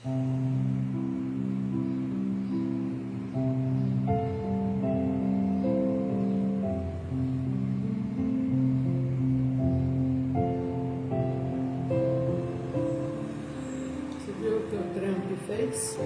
Você viu o que o Trump fez?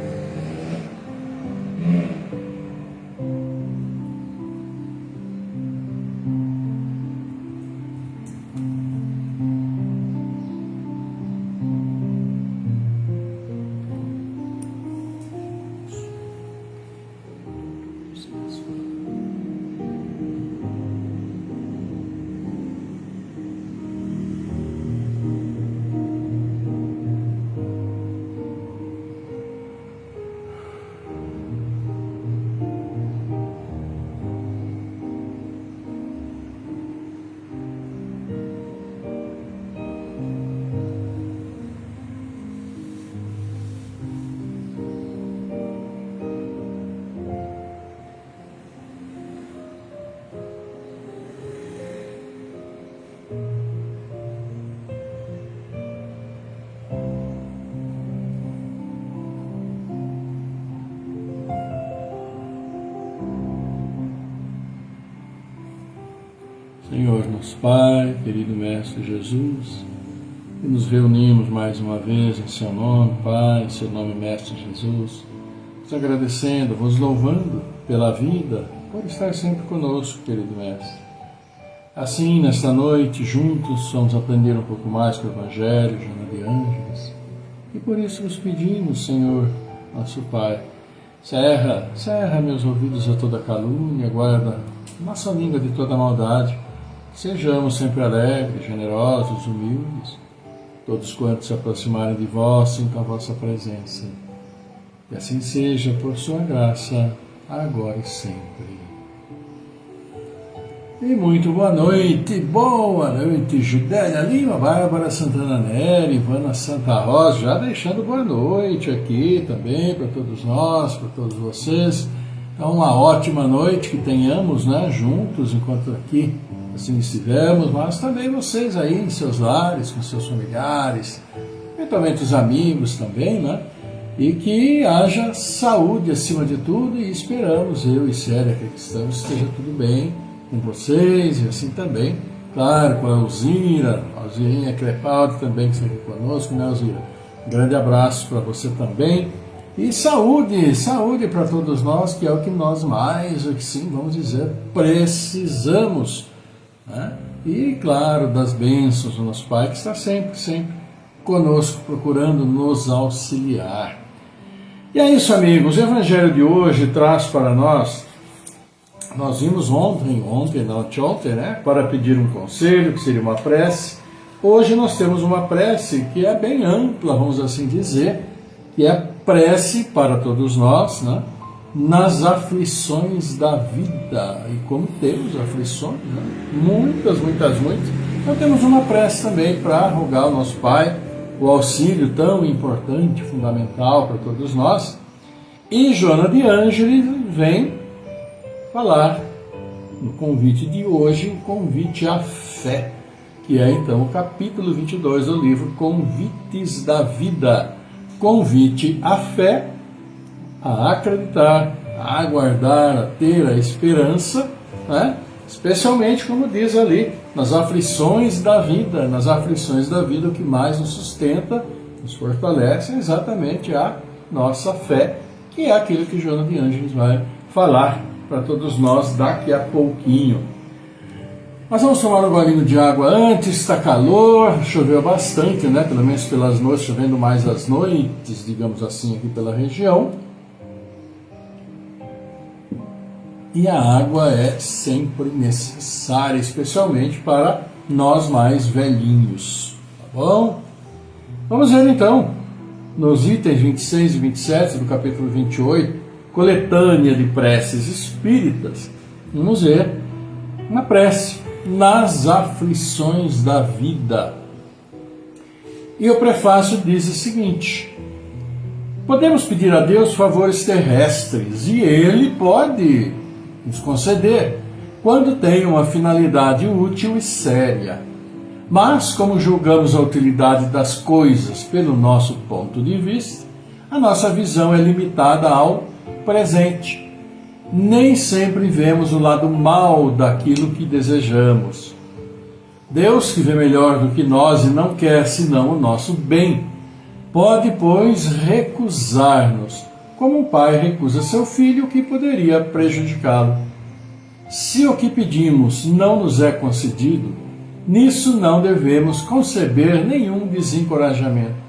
Senhor, nosso Pai, querido Mestre Jesus, e nos reunimos mais uma vez em Seu nome, Pai, em Seu nome, Mestre Jesus, te agradecendo, vos louvando pela vida, por estar sempre conosco, querido Mestre. Assim, nesta noite, juntos, vamos aprender um pouco mais com o Evangelho, Joana de Ângeles, e por isso vos pedimos, Senhor, nosso Pai, cerra meus ouvidos a toda calúnia, guarda nossa língua de toda maldade. Sejamos sempre alegres, generosos, humildes, todos quantos se aproximarem de vós, sintam a vossa presença. Que assim seja, por sua graça, agora e sempre. E muito boa noite, Judélia Lima, Bárbara Santana Nery, Ivana Santa Rosa, já deixando boa noite aqui também para todos nós, para todos vocês. Então, uma ótima noite que tenhamos, né, juntos, enquanto aqui assim estivermos, mas também vocês aí em seus lares, com seus familiares, eventualmente os amigos também, né? E que haja saúde acima de tudo, e esperamos, eu e Célia que aqui estamos, esteja tudo bem com vocês, e assim também, claro, com a Alzirinha Crepaldi também, que está aqui conosco, né, Alzira? Um grande abraço para você também. E saúde para todos nós, que é o que nós mais, sim, vamos dizer, precisamos, né? E, claro, das bênçãos do nosso Pai, que está sempre conosco, procurando nos auxiliar. E é isso, amigos, o Evangelho de hoje traz para nós vimos ontem, né, para pedir um conselho, que seria uma prece. Hoje nós temos uma prece que é bem ampla, vamos assim dizer, que é prece para todos nós, né? Nas aflições da vida. E como temos aflições, né? Muitas. Então temos uma prece também para rogar ao nosso Pai o auxílio tão importante, fundamental para todos nós. E Joana de Ângeles vem falar no convite de hoje, o convite à fé, que é então o capítulo 22 do livro Convites da Vida. Convite à fé, a acreditar, a aguardar, a ter a esperança, né? Especialmente, como diz ali, nas aflições da vida. Nas aflições da vida, o que mais nos sustenta, nos fortalece, é exatamente a nossa fé, que é aquilo que Joana de Ângeles vai falar para todos nós daqui a pouquinho. Mas vamos tomar um golinho de água antes, está calor, choveu bastante, né? Pelo menos pelas noites, chovendo mais às noites, digamos assim, aqui pela região. E a água é sempre necessária, especialmente para nós mais velhinhos, tá bom? Vamos ver então, nos itens 26 e 27 do capítulo 28, coletânea de preces espíritas, vamos ver uma prece nas aflições da vida. E o prefácio diz o seguinte: podemos pedir a Deus favores terrestres, e Ele pode nos conceder quando tem uma finalidade útil e séria. Mas, como julgamos a utilidade das coisas pelo nosso ponto de vista, a nossa visão é limitada ao presente. Nem sempre vemos o lado mal daquilo que desejamos. Deus, que vê melhor do que nós e não quer senão o nosso bem, pode, pois, recusar-nos, como um pai recusa seu filho que poderia prejudicá-lo. Se o que pedimos não nos é concedido, nisso não devemos conceber nenhum desencorajamento.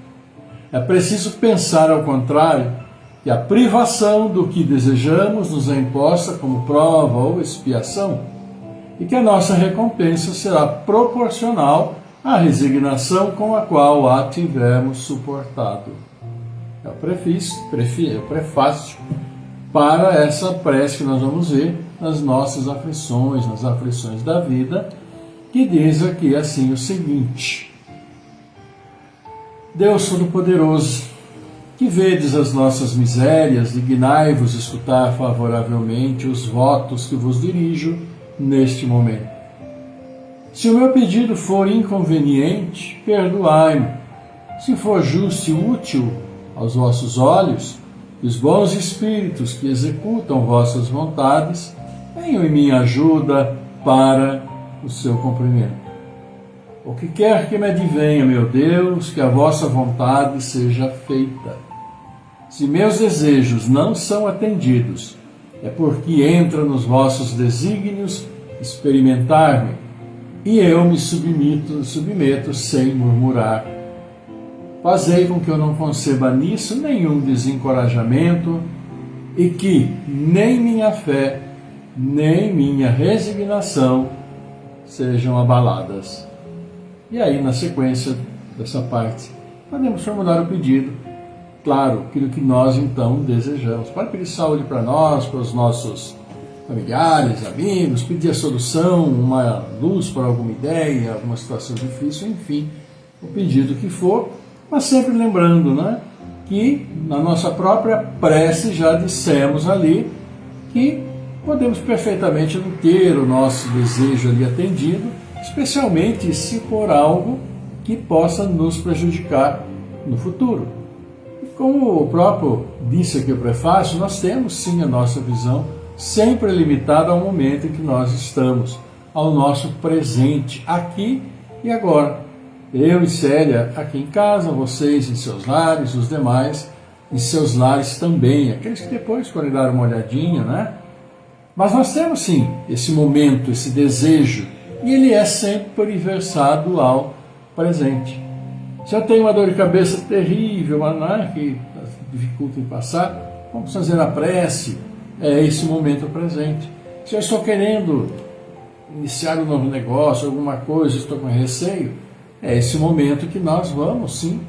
É preciso pensar ao contrário, que a privação do que desejamos nos é imposta como prova ou expiação, e que a nossa recompensa será proporcional à resignação com a qual a tivermos suportado. É o prefácio para essa prece que nós vamos ver nas nossas aflições, nas aflições da vida, que diz aqui assim o seguinte: Deus Todo-Poderoso, que vedes as nossas misérias, dignai-vos escutar favoravelmente os votos que vos dirijo neste momento. Se o meu pedido for inconveniente, perdoai-me. Se for justo e útil aos vossos olhos, que os bons espíritos que executam vossas vontades venham em minha ajuda para o seu cumprimento. O que quer que me advenha, meu Deus, que a vossa vontade seja feita. Se meus desejos não são atendidos, é porque entra nos vossos desígnios experimentar-me, e eu me submeto sem murmurar. Fazei com que eu não conceba nisso nenhum desencorajamento e que nem minha fé, nem minha resignação sejam abaladas. E aí, na sequência dessa parte, podemos formular o pedido, claro, aquilo que nós então desejamos. Pode pedir saúde para nós, para os nossos familiares, amigos, pedir a solução, uma luz para alguma ideia, alguma situação difícil, enfim, o pedido que for, mas sempre lembrando, né, que na nossa própria prece já dissemos ali que podemos perfeitamente não ter o nosso desejo ali atendido, especialmente se for algo que possa nos prejudicar no futuro. E como o próprio disse aqui o prefácio, nós temos sim a nossa visão sempre limitada ao momento em que nós estamos, ao nosso presente, aqui e agora. Eu e Célia aqui em casa, vocês em seus lares, os demais em seus lares também, aqueles que depois forem dar uma olhadinha, né? Mas nós temos sim esse momento, esse desejo, e ele é sempre versado ao presente. Se eu tenho uma dor de cabeça terrível, né, que dificulta em passar, vamos fazer a prece, é esse momento presente. Se eu estou querendo iniciar um novo negócio, alguma coisa, estou com receio, é esse momento que nós vamos sim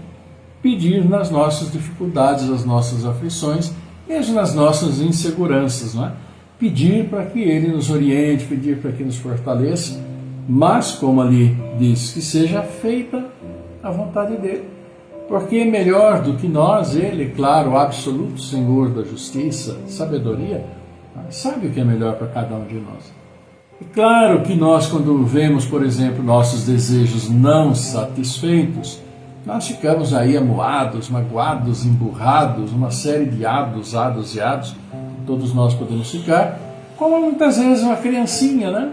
pedir nas nossas dificuldades, nas nossas aflições, mesmo nas nossas inseguranças, não é? Pedir para que Ele nos oriente, pedir para que nos fortaleça, mas, como ali diz, que seja feita a vontade dEle. Porque melhor do que nós, Ele, claro, o absoluto Senhor da justiça, sabedoria, sabe o que é melhor para cada um de nós. E claro que nós, quando vemos, por exemplo, nossos desejos não satisfeitos, nós ficamos aí amuados, magoados, emburrados, uma série de ados, todos nós podemos ficar, como muitas vezes uma criancinha, né?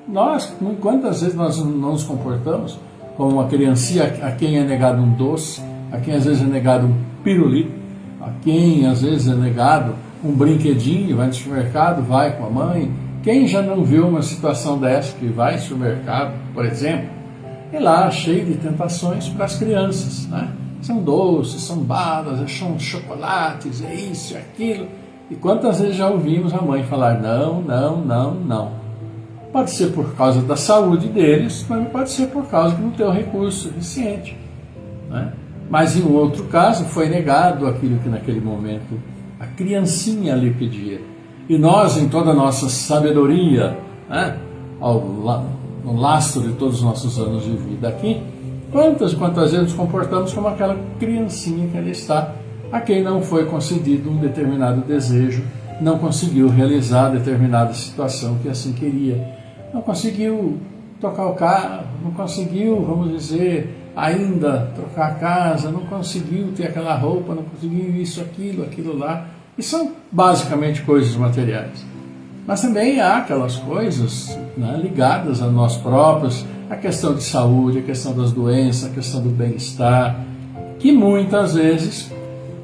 Nós, quantas vezes nós não nos comportamos como uma criancinha a quem é negado um doce, a quem às vezes é negado um pirulito, a quem às vezes é negado um brinquedinho, vai no supermercado, vai com a mãe. Quem já não viu uma situação dessa, que vai no supermercado, por exemplo, e lá cheio de tentações para as crianças, né? São doces, são balas, são chocolates, é isso, é aquilo. E quantas vezes já ouvimos a mãe falar não, não, não, não. Pode ser por causa da saúde deles, mas pode ser por causa que não tem o recurso suficiente, né? Mas em outro caso foi negado aquilo que naquele momento a criancinha lhe pedia. E nós, em toda a nossa sabedoria, né, no lastro de todos os nossos anos de vida aqui, quantas vezes nos comportamos como aquela criancinha que ali está, a quem não foi concedido um determinado desejo, não conseguiu realizar determinada situação que assim queria, não conseguiu tocar o carro, não conseguiu, vamos dizer, ainda trocar a casa, não conseguiu ter aquela roupa, não conseguiu isso, aquilo lá. E são basicamente coisas materiais. Mas também há aquelas coisas, né, ligadas a nós próprios, a questão de saúde, a questão das doenças, a questão do bem-estar, que muitas vezes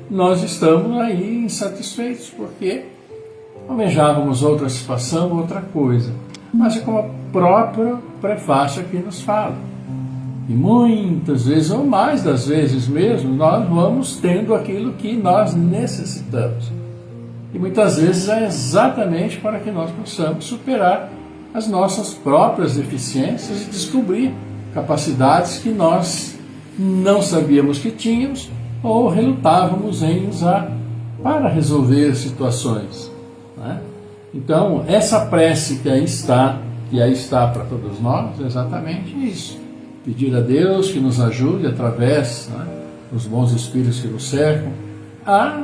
nós estamos aí insatisfeitos porque almejávamos outra situação, outra coisa. Mas é como o próprio prefácio aqui nos fala. E muitas vezes, ou mais das vezes mesmo, nós vamos tendo aquilo que nós necessitamos. E muitas vezes é exatamente para que nós possamos superar as nossas próprias deficiências e descobrir capacidades que nós não sabíamos que tínhamos ou relutávamos em usar para resolver situações, né? Então, essa prece que aí está para todos nós, é exatamente isso. Pedir a Deus que nos ajude através, né, dos bons espíritos que nos cercam a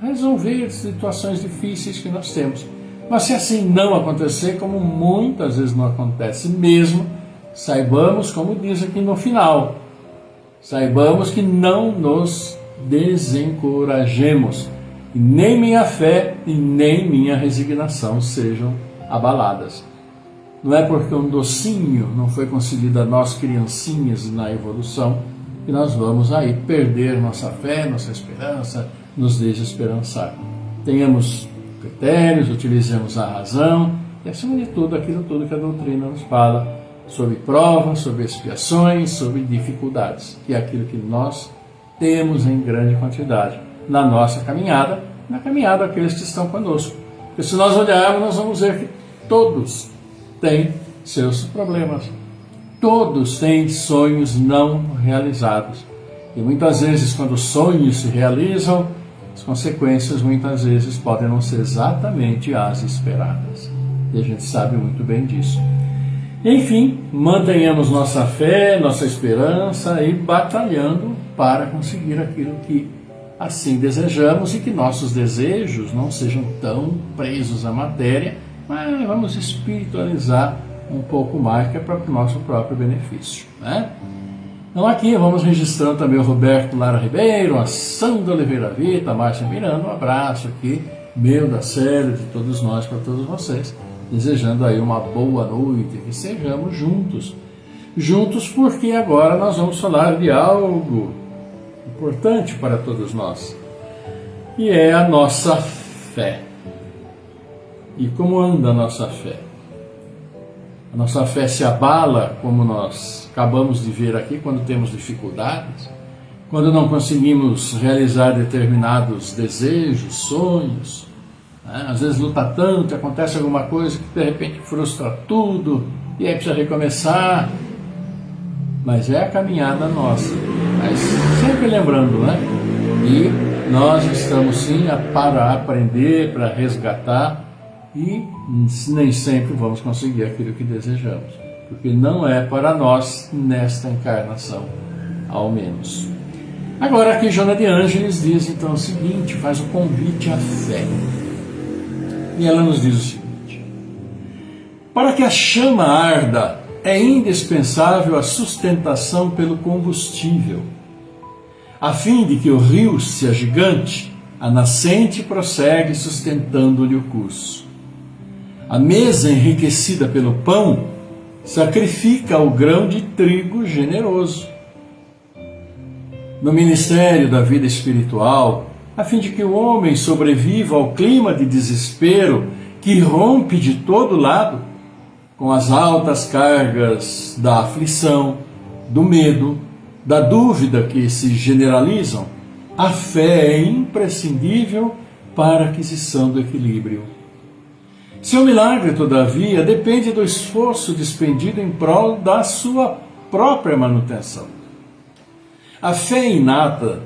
resolver situações difíceis que nós temos. Mas se assim não acontecer, como muitas vezes não acontece mesmo, saibamos, como diz aqui no final, saibamos que não nos desencorajemos, e nem minha fé e nem minha resignação sejam abaladas. Não é porque um docinho não foi concedido a nós criancinhas na evolução que nós vamos aí perder nossa fé, nossa esperança, nos desesperançar. Tenhamos critérios, utilizemos a razão e, acima de tudo, aquilo tudo que a doutrina nos fala sobre provas, sobre expiações, sobre dificuldades, que é aquilo que nós temos em grande quantidade na nossa caminhada, na caminhada daqueles que estão conosco. Porque se nós olharmos, nós vamos ver que todos têm seus problemas, todos têm sonhos não realizados. E muitas vezes, quando os sonhos se realizam, as consequências muitas vezes podem não ser exatamente as esperadas. E a gente sabe muito bem disso. Enfim, mantenhamos nossa fé, nossa esperança e batalhando para conseguir aquilo que assim desejamos e que nossos desejos não sejam tão presos à matéria, mas vamos espiritualizar um pouco mais, que é para o nosso próprio benefício, né? Então aqui vamos registrando também o Roberto Lara Ribeiro, a Sandra Oliveira Vita, a Márcia Miranda, um abraço aqui, meu, da Célia, de todos nós, para todos vocês, desejando aí uma boa noite, que sejamos juntos porque agora nós vamos falar de algo importante para todos nós, e é a nossa fé. E como anda a nossa fé? A nossa fé se abala, como nós acabamos de ver aqui, quando temos dificuldades, quando não conseguimos realizar determinados desejos, sonhos, né? Às vezes luta tanto, acontece alguma coisa que de repente frustra tudo, e aí precisa recomeçar. Mas é a caminhada nossa, mas sempre lembrando, né? E nós estamos sim para aprender, para resgatar, e nem sempre vamos conseguir aquilo que desejamos, porque não é para nós nesta encarnação, ao menos. Agora aqui Joana de Ângeles diz então o seguinte, faz o convite à fé. E ela nos diz o seguinte: para que a chama arda, é indispensável a sustentação pelo combustível. A fim de que o rio se agigante, a nascente prossegue sustentando-lhe o curso. A mesa enriquecida pelo pão sacrifica o grão de trigo generoso. No ministério da vida espiritual, a fim de que o homem sobreviva ao clima de desespero que rompe de todo lado, com as altas cargas da aflição, do medo, da dúvida que se generalizam, a fé é imprescindível para a aquisição do equilíbrio. Seu milagre, todavia, depende do esforço despendido em prol da sua própria manutenção. A fé inata,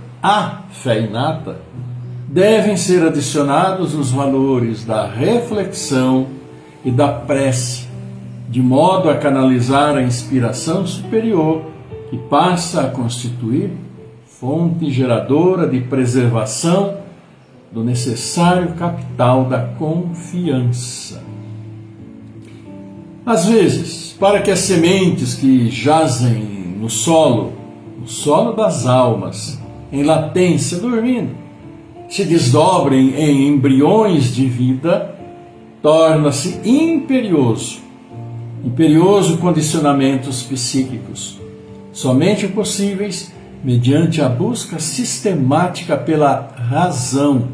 devem ser adicionados os valores da reflexão e da prece, de modo a canalizar a inspiração superior que passa a constituir fonte geradora de preservação do necessário capital da confiança. Às vezes, para que as sementes que jazem no solo no sono das almas, em latência, dormindo, se desdobrem em embriões de vida, torna-se imperioso condicionamentos psíquicos, somente possíveis mediante a busca sistemática pela razão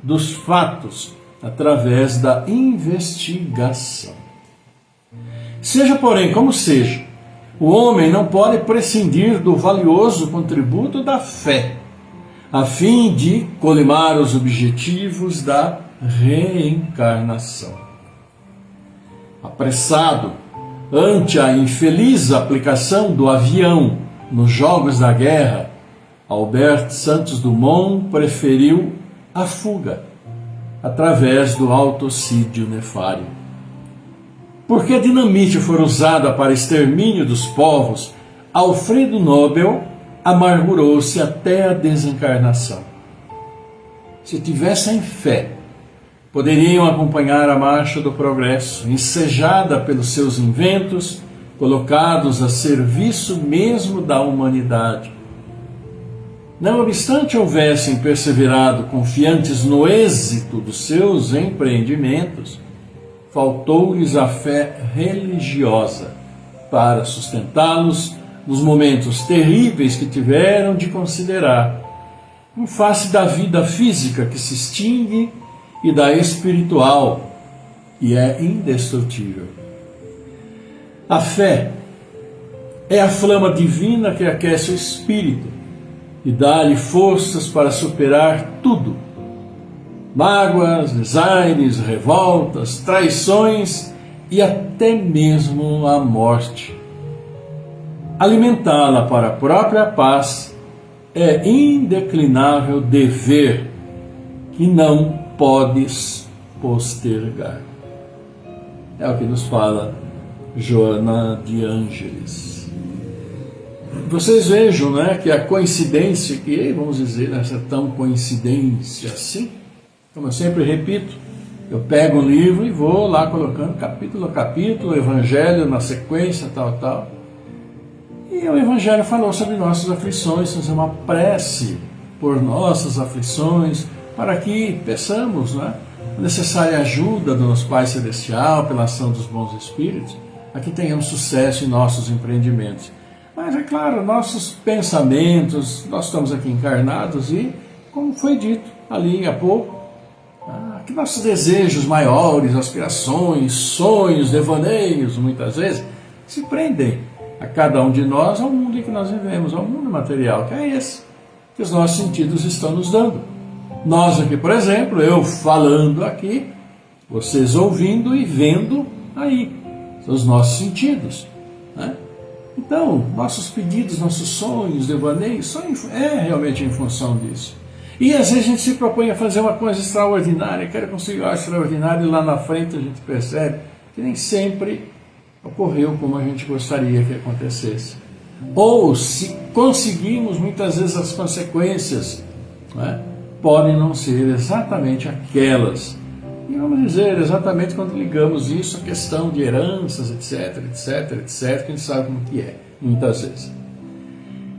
dos fatos, através da investigação. Seja, porém, como seja, o homem não pode prescindir do valioso contributo da fé, a fim de colimar os objetivos da reencarnação. Apressado ante a infeliz aplicação do avião nos Jogos da Guerra, Albert Santos Dumont preferiu a fuga através do autocídio nefário. Porque a dinamite for usada para extermínio dos povos, Alfredo Nobel amargurou-se até a desencarnação. Se tivessem fé, poderiam acompanhar a marcha do progresso, ensejada pelos seus inventos, colocados a serviço mesmo da humanidade. Não obstante houvessem perseverado confiantes no êxito dos seus empreendimentos, faltou-lhes a fé religiosa para sustentá-los nos momentos terríveis que tiveram de considerar, em face da vida física que se extingue e da espiritual, que é indestrutível. A fé é a flama divina que aquece o espírito e dá-lhe forças para superar tudo: mágoas, desaires, revoltas, traições e até mesmo a morte. Alimentá-la para a própria paz é indeclinável dever que não podes postergar. É o que nos fala Joana de Ângeles. Vocês vejam, né, que a coincidência, que vamos dizer, essa tão coincidência assim, como eu sempre repito, eu pego um livro e vou lá colocando capítulo a capítulo, o Evangelho na sequência, tal. E o Evangelho falou sobre nossas aflições, fazer uma prece por nossas aflições, para que peçamos, né, a necessária ajuda do nosso Pai Celestial, pela ação dos bons espíritos, a que tenhamos sucesso em nossos empreendimentos. Mas, é claro, nossos pensamentos, nós estamos aqui encarnados e, como foi dito ali há pouco, que nossos desejos maiores, aspirações, sonhos, devaneios, muitas vezes, se prendem a cada um de nós ao mundo em que nós vivemos, ao mundo material, que é esse que os nossos sentidos estão nos dando. Nós aqui, por exemplo, eu falando aqui, vocês ouvindo e vendo aí, são os nossos sentidos, né? Então, nossos pedidos, nossos sonhos, devaneios, é realmente em função disso. E às vezes a gente se propõe a fazer uma coisa extraordinária, quer conseguir algo extraordinário, e lá na frente a gente percebe que nem sempre ocorreu como a gente gostaria que acontecesse. Ou, se conseguimos, muitas vezes as consequências, né, podem não ser exatamente aquelas. E vamos dizer, exatamente quando ligamos isso à questão de heranças, etc, que a gente sabe como que é, muitas vezes.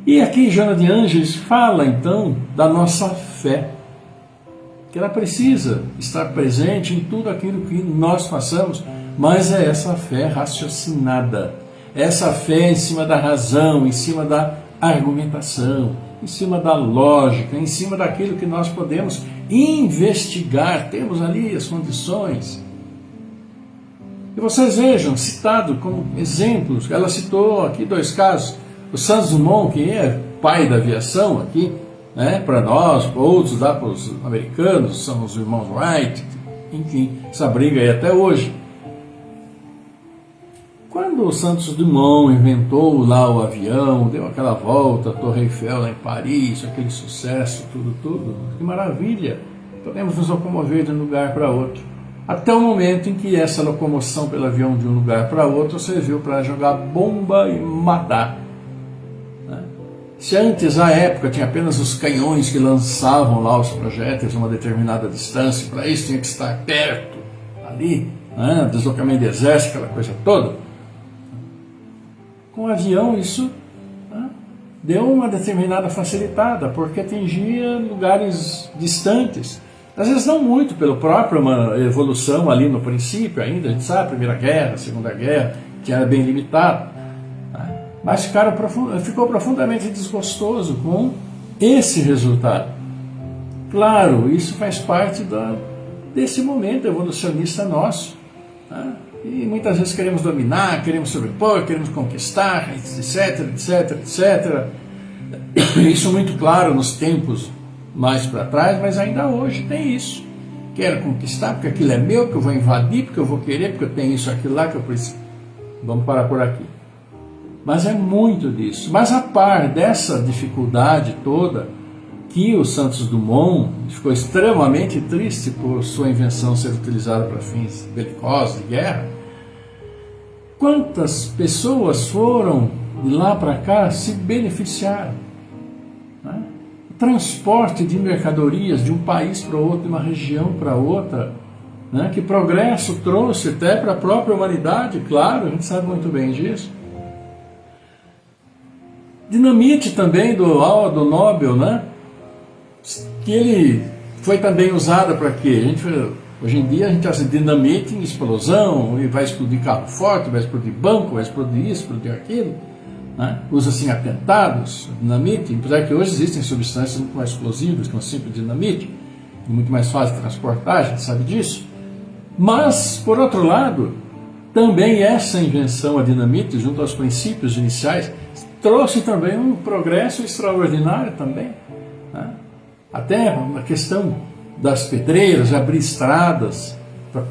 E aqui Joana de Ângeles fala então da nossa fé, que ela precisa estar presente em tudo aquilo que nós façamos, mas é essa fé raciocinada, essa fé em cima da razão, em cima da argumentação, em cima da lógica, em cima daquilo que nós podemos investigar, temos ali as condições. E vocês vejam, citado como exemplos, ela citou aqui 2 casos, o Santos Dumont, que é pai da aviação aqui, né, para nós, outros lá para os americanos, são os irmãos Wright, enfim, essa briga aí até hoje. Quando o Santos Dumont inventou lá o avião, deu aquela volta, a Torre Eiffel lá em Paris, aquele sucesso, tudo, que maravilha, podemos nos locomover de um lugar para outro. Até o momento em que essa locomoção pelo avião de um lugar para outro serviu para jogar bomba e matar. Se antes, à época, tinha apenas os canhões que lançavam lá os projéteis a uma determinada distância, para isso tinha que estar perto, ali, né, deslocamento de exército, aquela coisa toda. Com o avião isso deu uma determinada facilitada, porque atingia lugares distantes. Às vezes não muito, pela própria uma evolução ali no princípio ainda, a gente sabe, Primeira Guerra, Segunda Guerra, que era bem limitado. Mas ficou profundamente desgostoso com esse resultado. Claro, isso faz parte desse momento evolucionista nosso. E muitas vezes queremos dominar, queremos sobrepor, queremos conquistar, etc, etc, etc. Isso muito claro nos tempos mais para trás, mas ainda hoje tem isso. Quero conquistar porque aquilo é meu, porque eu vou invadir, porque eu vou querer, porque eu tenho isso, aquilo lá que eu preciso. Vamos parar por aqui. Mas é muito disso. Mas a par dessa dificuldade toda, que o Santos Dumont ficou extremamente triste por sua invenção ser utilizada para fins belicosos, de guerra, quantas pessoas foram de lá para cá se beneficiaram? Né? O transporte de mercadorias de um país para outro, de uma região para outra, né? Que progresso trouxe até para a própria humanidade, claro, a gente sabe muito bem disso. Dinamite também do Nobel, né? Que ele foi também usado para quê? Hoje em dia a gente usa dinamite em explosão, e vai explodir carro forte, vai explodir banco, vai explodir isso, explodir aquilo. Né? Usa-se em atentados, dinamite, apesar que hoje existem substâncias muito mais explosivas que o simples dinamite, muito mais fácil de transportar, a gente sabe disso. Mas, por outro lado, também essa invenção, a dinamite, junto aos princípios iniciais, trouxe também um progresso extraordinário também. Né? Até a questão das pedreiras, abrir estradas, para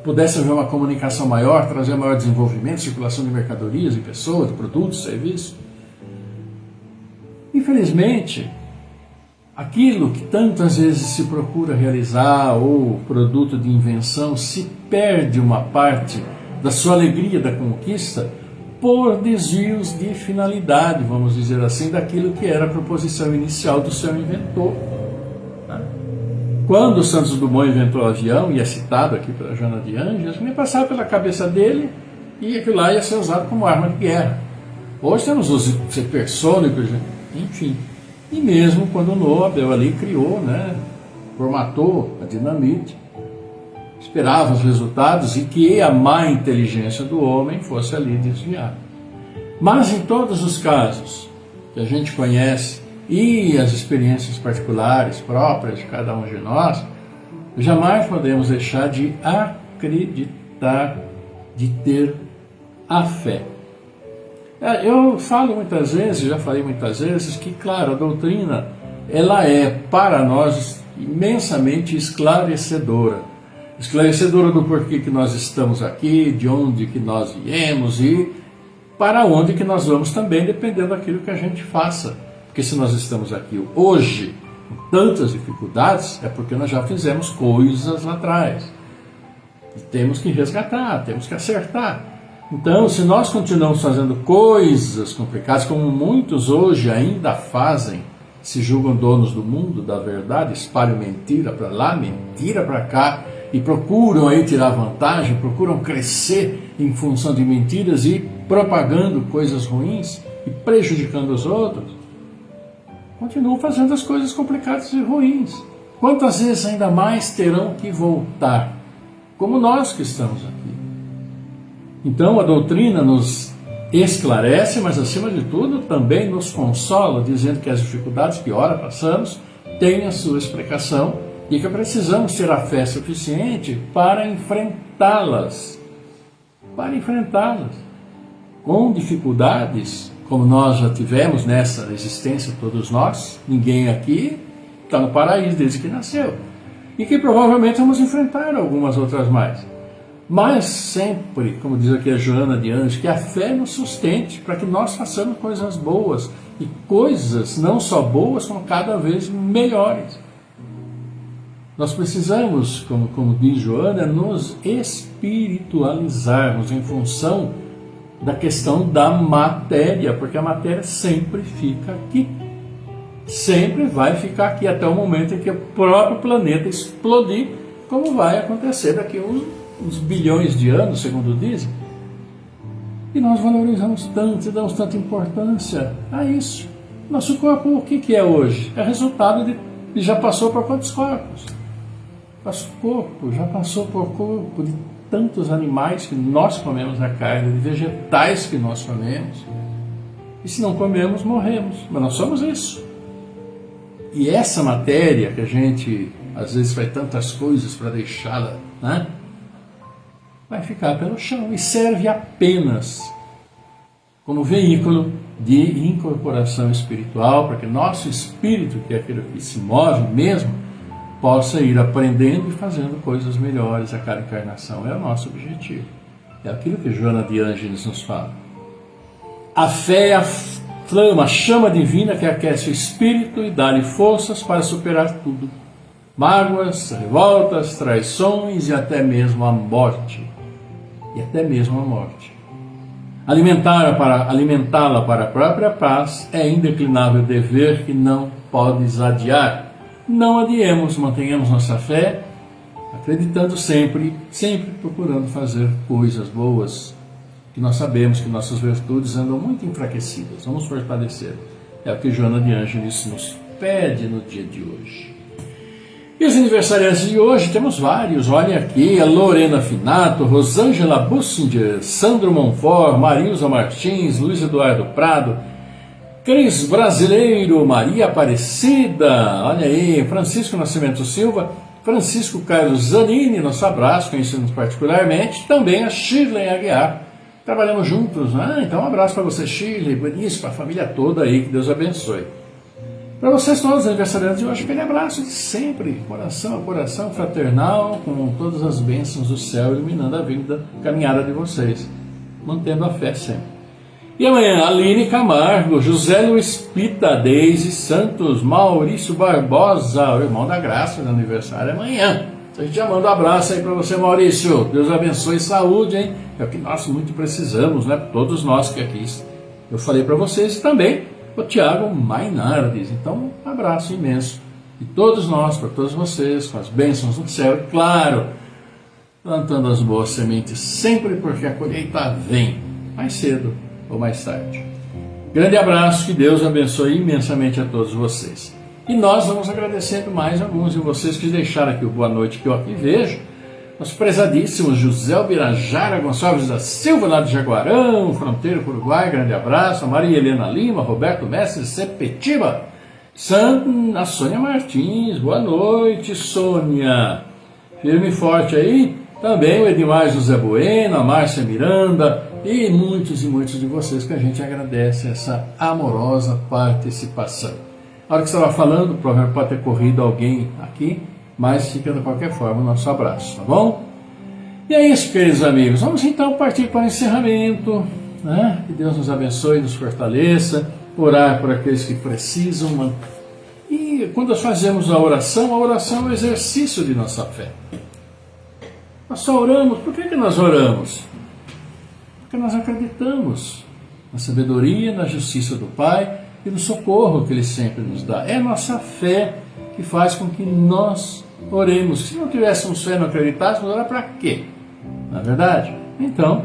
pudesse haver uma comunicação maior, trazer maior desenvolvimento, circulação de mercadorias, de pessoas, de produtos, serviços. Infelizmente, aquilo que tantas vezes se procura realizar, ou produto de invenção, se perde uma parte da sua alegria da conquista por desvios de finalidade, vamos dizer assim, daquilo que era a proposição inicial do seu inventor. Quando o Santos Dumont inventou o avião, e é citado aqui pela Joana de Ângeles, nem passava pela cabeça dele e aquilo lá ia ser usado como arma de guerra. Hoje temos os supersônicos, enfim. E mesmo quando o Nobel ali criou, né, formatou a dinamite, esperava os resultados e que a má inteligência do homem fosse ali desviar. Mas em todos os casos que a gente conhece, e as experiências particulares próprias de cada um de nós, jamais podemos deixar de acreditar, de ter a fé. Eu falo muitas vezes, já falei muitas vezes, que, claro, a doutrina, ela é, para nós, imensamente esclarecedora. Esclarecedora do porquê que nós estamos aqui, de onde que nós viemos e para onde que nós vamos também, dependendo daquilo que a gente faça. Porque se nós estamos aqui hoje com tantas dificuldades, é porque nós já fizemos coisas lá atrás. E temos que resgatar, temos que acertar. Então, se nós continuamos fazendo coisas complicadas, como muitos hoje ainda fazem, se julgam donos do mundo, da verdade, espalham mentira para lá, mentira para cá, e procuram aí tirar vantagem, procuram crescer em função de mentiras e propagando coisas ruins e prejudicando os outros, continuam fazendo as coisas complicadas e ruins. Quantas vezes ainda mais terão que voltar? Como nós que estamos aqui. Então a doutrina nos esclarece, mas acima de tudo também nos consola, dizendo que as dificuldades que ora passamos têm a sua explicação e que precisamos ter a fé suficiente para enfrentá-las. Para enfrentá-las. Com dificuldades, como nós já tivemos nessa existência, todos nós, ninguém aqui está no paraíso desde que nasceu. E que provavelmente vamos enfrentar algumas outras mais. Mas sempre, como diz aqui a Joana de Ângeles, que a fé nos sustente para que nós façamos coisas boas. E coisas não só boas, como cada vez melhores. Nós precisamos, como diz Joana, nos espiritualizarmos em função da questão da matéria, porque a matéria sempre fica aqui. Sempre vai ficar aqui até o momento em que o próprio planeta explodir, como vai acontecer daqui a uns bilhões de anos, segundo dizem. E nós valorizamos tanto e damos tanta importância a isso. Nosso corpo, o que é hoje? É resultado de já passou por quantos corpos? Nosso corpo já passou por corpo de tantos animais que nós comemos a carne, de vegetais que nós comemos. E se não comemos, morremos. Mas nós somos isso. E essa matéria que a gente, às vezes, faz tantas coisas para deixá-la, né? Vai ficar pelo chão e serve apenas como veículo de incorporação espiritual, para que nosso espírito, que é aquele que se move mesmo, possa ir aprendendo e fazendo coisas melhores a cada encarnação. É o nosso objetivo. É aquilo que Joana de Ângeles nos fala. A fé é a flama, a chama divina que aquece o espírito e dá-lhe forças para superar tudo. Mágoas, revoltas, traições e até mesmo a morte. E até mesmo a morte. Alimentá-la para a própria paz é indeclinável dever que não podes adiar. Não adiemos, mantenhamos nossa fé, acreditando sempre procurando fazer coisas boas, que nós sabemos que nossas virtudes andam muito enfraquecidas. Vamos fortalecer. É o que Joana de Ângeles nos pede no dia de hoje. E os aniversariantes de hoje, temos vários, olhem aqui, a Lorena Finato, Rosângela Bussinger, Sandro Monfort, Marilza Martins, Luiz Eduardo Prado, Cris Brasileiro, Maria Aparecida, olha aí, Francisco Nascimento Silva, Francisco Carlos Zanini, nosso abraço, conhecemos particularmente, também a Shirley Aguiar, trabalhamos juntos, né? Então um abraço para você, Shirley, Benício, para a família toda aí, que Deus abençoe. Para vocês todos os aniversariantes de hoje, aquele abraço de sempre, coração a coração, fraternal, com todas as bênçãos do céu, iluminando a vida, a caminhada de vocês, mantendo a fé sempre. E amanhã, Aline Camargo, José Luiz Pita, Deise Santos, Maurício Barbosa, o irmão da Graça, de aniversário amanhã. A gente já manda um abraço aí para você, Maurício. Deus abençoe, saúde, hein? É o que nós muito precisamos, né? Todos nós que aqui eu falei para vocês também. O Tiago Mainardes. Então, um abraço imenso de todos nós, para todos vocês, com as bênçãos do céu, e claro, plantando as boas sementes sempre, porque a colheita vem, mais cedo ou mais tarde. Grande abraço, que Deus abençoe imensamente a todos vocês. E nós vamos agradecendo mais alguns de vocês que deixaram aqui o boa noite que eu aqui vejo. Nosso prezadíssimo José Albirajara Gonçalves da Silva, lá de Jaguarão, fronteira com o Uruguai, grande abraço. A Maria Helena Lima, Roberto Mestre, Sepetiba. A Sônia Martins, boa noite, Sônia. Firme e forte aí. Também o Edmar José Bueno, a Márcia Miranda e muitos de vocês que a gente agradece essa amorosa participação. A hora que você estava falando, provavelmente pode ter corrido alguém aqui, mas fica de qualquer forma o nosso abraço, tá bom? E é isso, queridos amigos. Vamos então partir para o encerramento, né? Que Deus nos abençoe, nos fortaleça, orar por aqueles que precisam. E quando nós fazemos a oração é o exercício de nossa fé. Nós só oramos. Por que nós oramos? Porque nós acreditamos na sabedoria, na justiça do Pai e no socorro que Ele sempre nos dá. É a nossa fé que faz com que nós oremos. Se não tivéssemos fé, não acreditássemos, orar para quê? Não é verdade? Então,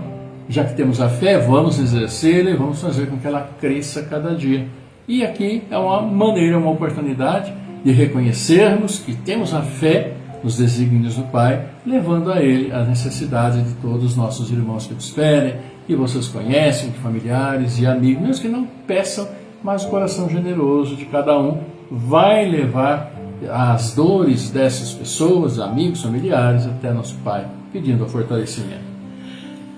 já que temos a fé, vamos exercê-la e vamos fazer com que ela cresça cada dia. E aqui é uma maneira, uma oportunidade de reconhecermos que temos a fé nos desígnios do Pai, levando a Ele as necessidades de todos os nossos irmãos que nos esperem, que vocês conhecem, de familiares e amigos, mesmo que não peçam, mas o coração generoso de cada um vai levar as dores dessas pessoas, amigos, familiares, até nosso Pai, pedindo o fortalecimento.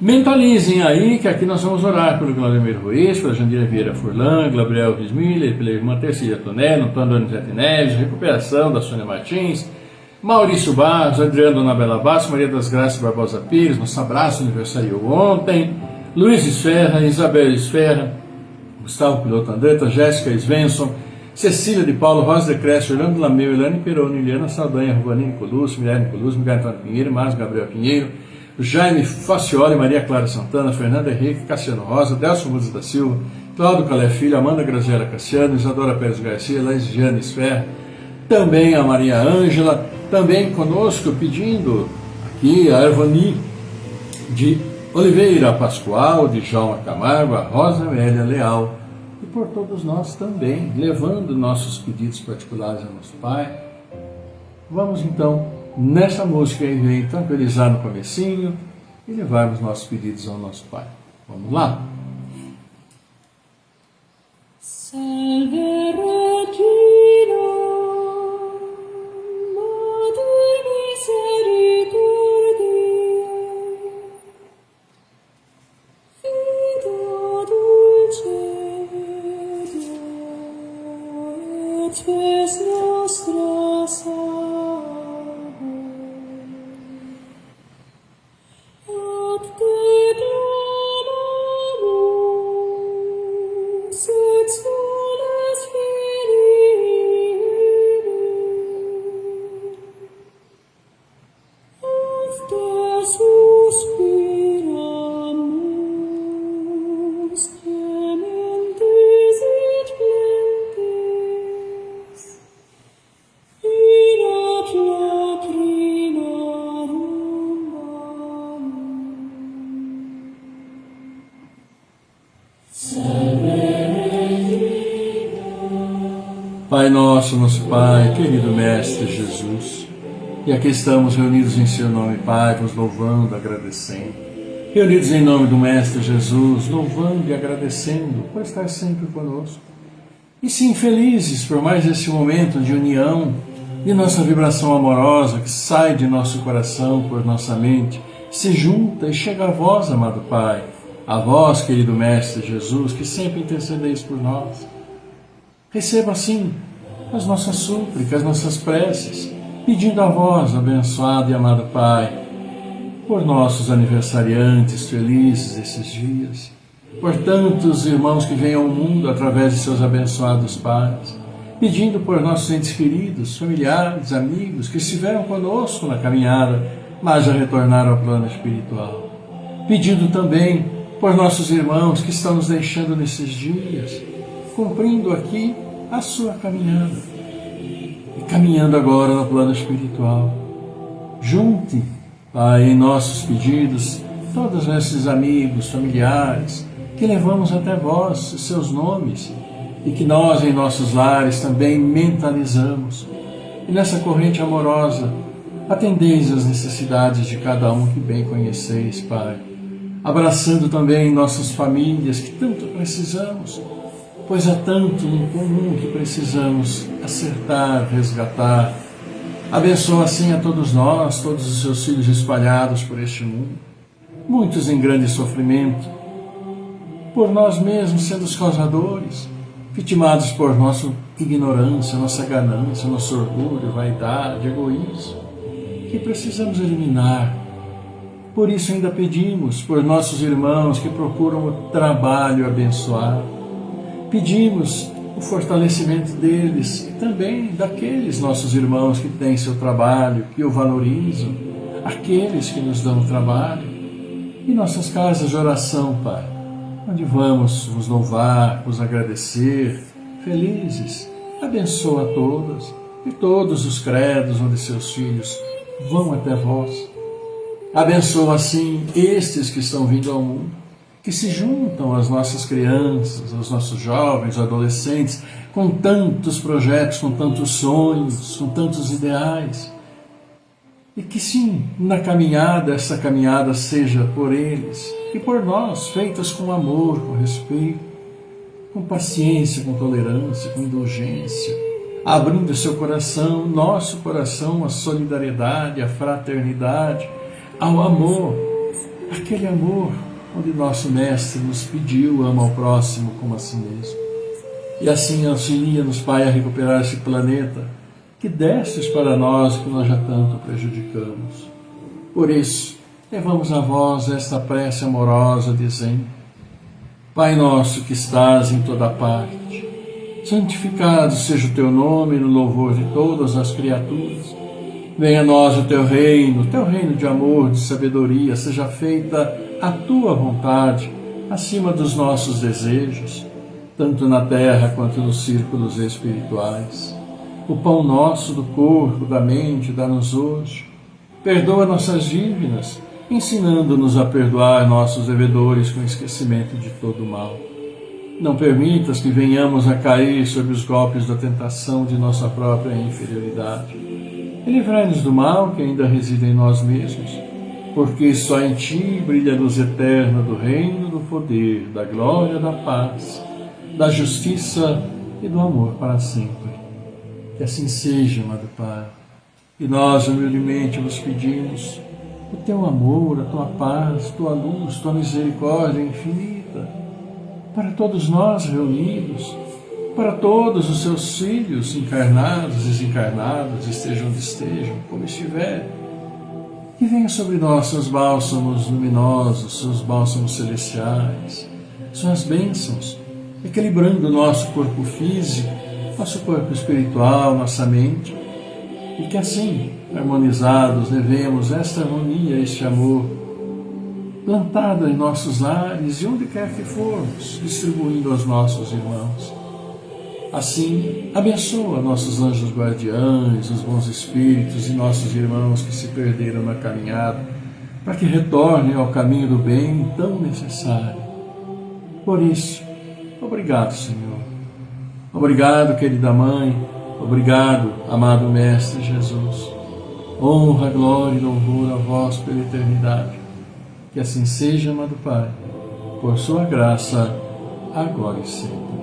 Mentalizem aí que aqui nós vamos orar pelo Claudemir Ruiz, pela Jandira Vieira Furlan, Gabriel Rismiller, pela irmã Tercília Tonello, Antônio Donizete Neves, recuperação da Sônia Martins, Maurício Barros, Adriano Donabela Bastos, Maria das Graças Barbosa Pires, nosso abraço aniversariou ontem, Luiz Esferra, Isabel Esferra, Gustavo Piloto Andretta, Jéssica Svensson, Cecília de Paulo, Rosa de Cresce, Orlando Lameu, Elane Peroni, Liliana Saldanha, Rubanini Colucci, Guilherme Colucci, Miguel Antônio Pinheiro, Márcio Gabriel Pinheiro, Jaime Facioli, Maria Clara Santana, Fernanda Henrique, Cassiano Rosa, Delcio Mudes da Silva, Cláudio Calé Filho, Amanda Graziela Cassiano, Isadora Pérez Garcia, Laisiane Esferra, também a Maria Ângela, também conosco pedindo aqui a Ervani de Oliveira Pascoal, de João Camargo, a Rosa Amélia Leal, e por todos nós também, levando nossos pedidos particulares ao nosso Pai. Vamos então, nessa música aí, vem tranquilizar no comecinho e levarmos nossos pedidos ao nosso Pai. Vamos lá? Salve Regina, Mater Misericordiae, Vita dulcedo, et spes nostra salve. Ad te clamamus, et soles Filii, ad te suspiramus, gementes et plentes, in ad lacrimarum vamos. Pai nosso, nosso Pai, querido Mestre Jesus, e aqui estamos reunidos em Seu nome, Pai, vos louvando, agradecendo. Reunidos em nome do Mestre Jesus, louvando e agradecendo por estar sempre conosco. E sim, felizes por mais esse momento de união, de nossa vibração amorosa que sai de nosso coração, por nossa mente, se junta e chega a vós, amado Pai, a vós, querido Mestre Jesus, que sempre intercedeis por nós. Receba, assim, as nossas súplicas, as nossas preces, pedindo a vós, abençoado e amado Pai, por nossos aniversariantes felizes esses dias, por tantos irmãos que vêm ao mundo através de seus abençoados pais, pedindo por nossos entes queridos, familiares, amigos, que estiveram conosco na caminhada, mas já retornaram ao plano espiritual. Pedindo também por nossos irmãos que estão nos deixando nesses dias, cumprindo aqui a sua caminhada e caminhando agora no plano espiritual. Junte, Pai, em nossos pedidos todos esses amigos, familiares que levamos até vós, seus nomes, e que nós em nossos lares também mentalizamos. E nessa corrente amorosa, atendeis as necessidades de cada um que bem conheceis, Pai, abraçando também nossas famílias que tanto precisamos, pois há tanto no comum que precisamos acertar, resgatar. Abençoa assim a todos nós, todos os seus filhos espalhados por este mundo, muitos em grande sofrimento, por nós mesmos sendo os causadores, vitimados por nossa ignorância, nossa ganância, nosso orgulho, vaidade, egoísmo, que precisamos eliminar. Por isso ainda pedimos por nossos irmãos que procuram o trabalho abençoado. Pedimos o fortalecimento deles e também daqueles nossos irmãos que têm seu trabalho, que o valorizam, aqueles que nos dão trabalho. E nossas casas de oração, Pai, onde vamos vos louvar, vos agradecer, felizes. Abençoa a todas e todos os credos onde seus filhos vão até vós. Abençoa assim estes que estão vindo ao mundo, que se juntam às nossas crianças, aos nossos jovens, adolescentes, com tantos projetos, com tantos sonhos, com tantos ideais. E que sim, na caminhada, essa caminhada seja por eles e por nós, feitas com amor, com respeito, com paciência, com tolerância, com indulgência, abrindo seu coração, nosso coração, à solidariedade, à fraternidade, ao amor, aquele amor onde nosso Mestre nos pediu, ama ao próximo como a si mesmo. E assim auxilia-nos, Pai, a recuperar esse planeta que destes para nós e que nós já tanto prejudicamos. Por isso, levamos a vós esta prece amorosa, dizendo: Pai nosso que estás em toda parte, santificado seja o teu nome no louvor de todas as criaturas. Venha a nós o teu reino de amor, de sabedoria, seja feita a tua vontade, acima dos nossos desejos, tanto na terra quanto nos círculos espirituais. O pão nosso do corpo, da mente, dá-nos hoje. Perdoa nossas dívidas, ensinando-nos a perdoar nossos devedores com esquecimento de todo o mal. Não permitas que venhamos a cair sob os golpes da tentação de nossa própria inferioridade. E livrai-nos do mal que ainda reside em nós mesmos, porque só em Ti brilha a luz eterna do reino, do poder, da glória, da paz, da justiça e do amor para sempre. Que assim seja, amado Pai. E nós humildemente vos pedimos o Teu amor, a Tua paz, Tua luz, Tua misericórdia infinita, para todos nós reunidos, para todos os Seus filhos, encarnados, desencarnados, estejam onde estejam, como estiverem. Que venha sobre nós seus bálsamos luminosos, seus bálsamos celestiais, suas bênçãos, equilibrando o nosso corpo físico, nosso corpo espiritual, nossa mente, e que assim, harmonizados, levemos esta harmonia, este amor, plantado em nossos lares e onde quer que formos, distribuindo aos nossos irmãos. Assim, abençoa nossos anjos guardiães, os bons espíritos e nossos irmãos que se perderam na caminhada, para que retornem ao caminho do bem tão necessário. Por isso, obrigado, Senhor. Obrigado, querida Mãe. Obrigado, amado Mestre Jesus. Honra, glória e louvor a vós pela eternidade. Que assim seja, amado Pai, por sua graça, agora e sempre.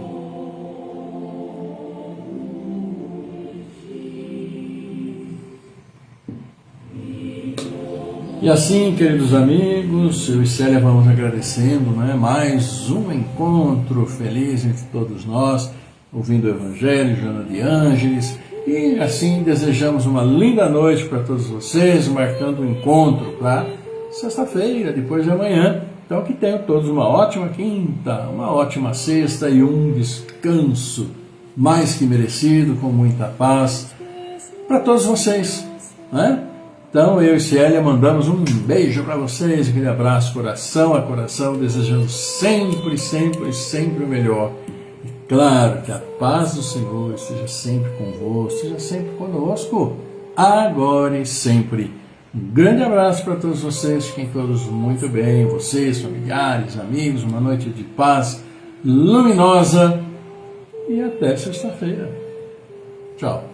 E assim, queridos amigos, eu e Célia vamos agradecendo, mais um encontro feliz entre todos nós, ouvindo o Evangelho, Joana de Ângeles, e assim desejamos uma linda noite para todos vocês, marcando o encontro para sexta-feira, depois de amanhã. Então que tenham todos uma ótima quinta, uma ótima sexta e um descanso mais que merecido, com muita paz, para todos vocês, Então, eu e Célia mandamos um beijo para vocês, aquele abraço coração a coração, desejando sempre, sempre, sempre o melhor. E claro, que a paz do Senhor esteja sempre convosco, esteja sempre conosco, agora e sempre. Um grande abraço para todos vocês, fiquem todos muito bem, vocês, familiares, amigos, uma noite de paz luminosa e até sexta-feira. Tchau.